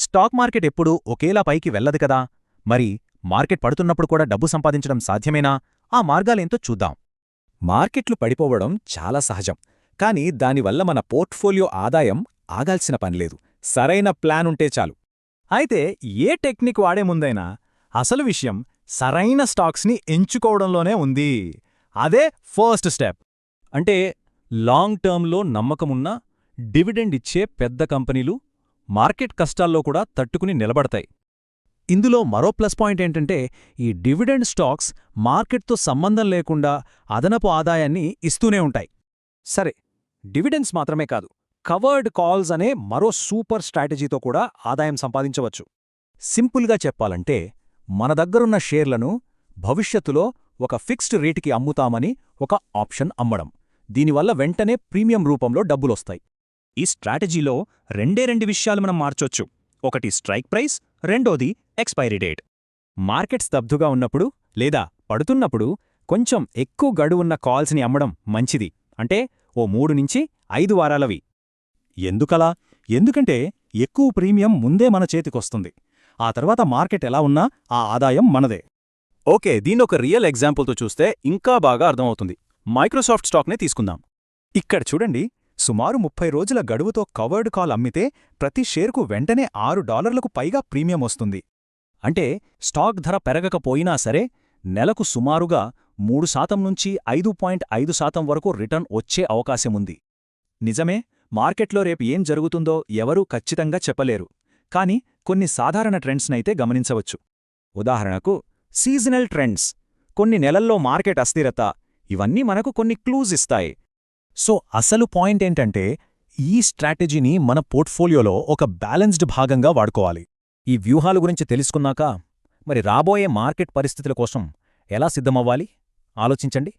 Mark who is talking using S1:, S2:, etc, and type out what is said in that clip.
S1: Stock market ఎప్పుడూ ఒకేలా పైకి వెళ్లదు కదా. మరి మార్కెట్ పడుతున్నప్పుడు కూడా డబ్బు సంపాదించడం సాధ్యమేనా? ఆ మార్గాలేంతో చూద్దాం.
S2: మార్కెట్లు పడిపోవడం చాలా సహజం, కానీ దానివల్ల మన పోర్ట్ఫోలియో ఆదాయం ఆగాల్సిన పనిలేదు. సరైన ప్లానుంటే చాలు.
S3: అయితే ఏ టెక్నిక్ వాడే ముందైనా అసలు విషయం సరైన స్టాక్స్ని ఎంచుకోవడంలోనే ఉంది. అదే ఫస్ట్ స్టెప్.
S4: అంటే లాంగ్ టర్మ్లో నమ్మకమున్న డివిడెండ్ ఇచ్చే పెద్ద కంపెనీలు మార్కెట్ కష్టాల్లో కూడా తట్టుకుని నిలబడతాయి.
S3: ఇందులో మరో ప్లస్ పాయింట్ ఏంటంటే, ఈ డివిడెండ్ స్టాక్స్ మార్కెట్తో సంబంధం లేకుండా అదనపు ఆదాయాన్ని ఇస్తూనే ఉంటాయి.
S2: సరే, డివిడెండ్స్ మాత్రమే కాదు, కవర్డ్ కాల్స్ అనే మరో సూపర్ స్ట్రాటజీతో కూడా ఆదాయం సంపాదించవచ్చు.
S3: సింపుల్గా చెప్పాలంటే, మన దగ్గరున్న షేర్లను భవిష్యత్తులో ఒక ఫిక్స్డ్ రేటుకి అమ్ముతామని ఒక ఆప్షన్ అమ్మడం. దీనివల్ల వెంటనే ప్రీమియం రూపంలో డబ్బులొస్తాయి.
S5: ఈ స్ట్రాటజీలో రెండు విషయాలు మనం మార్చొచ్చు. ఒకటి స్ట్రైక్ ప్రైస్, రెండోది ఎక్స్పైరీ డేట్.
S3: మార్కెట్ స్తబ్దుగా ఉన్నప్పుడు లేదా పడుతున్నప్పుడు కొంచెం ఎక్కువ గడువున్న కాల్స్ని అమ్మడం మంచిది. అంటే ఓ 3-5 వారాలవి.
S2: ఎందుకలా? ఎందుకంటే ఎక్కువ ప్రీమియం ముందే మన చేతికొస్తుంది. ఆ తర్వాత మార్కెట్ ఎలా ఉన్నా ఆ ఆదాయం మనదే.
S1: ఓకే, దీన్నొక రియల్ ఎగ్జాంపుల్తో చూస్తే ఇంకా బాగా అర్థమవుతుంది. మైక్రోసాఫ్ట్ స్టాక్నే తీసుకుందాం.
S2: ఇక్కడ చూడండి, సుమారు 30 రోజుల గడువుతో కవర్డ్ కాల్ అమ్మితే ప్రతి షేరుకు వెంటనే $6లకు పైగా ప్రీమియం వస్తుంది.
S3: అంటే స్టాక్ ధర పెరగకపోయినా సరే నెలకు సుమారుగా 3% నుంచి 5.5% వరకు రిటర్న్ వచ్చే అవకాశముంది.
S2: నిజమే, మార్కెట్లో రేపు ఏం జరుగుతుందో ఎవరూ ఖచ్చితంగా చెప్పలేరు. కానీ కొన్ని సాధారణ ట్రెండ్స్నైతే గమనించవచ్చు.
S3: ఉదాహరణకు సీజనల్ ట్రెండ్స్, కొన్ని నెలల్లో మార్కెట్ అస్థిరత, ఇవన్నీ మనకు కొన్ని క్లూజ్ ఇస్తాయి.
S2: సో అసలు పాయింట్ ఏంటంటే, ఈ స్ట్రాటజీని మన పోర్ట్ఫోలియోలో ఒక బ్యాలెన్స్డ్ భాగంగా వాడుకోవాలి.
S3: ఈ వ్యూహాల గురించి తెలుసుకున్నాక మరి రాబోయే మార్కెట్ పరిస్థితుల కోసం ఎలా సిద్ధమవ్వాలి ఆలోచించండి.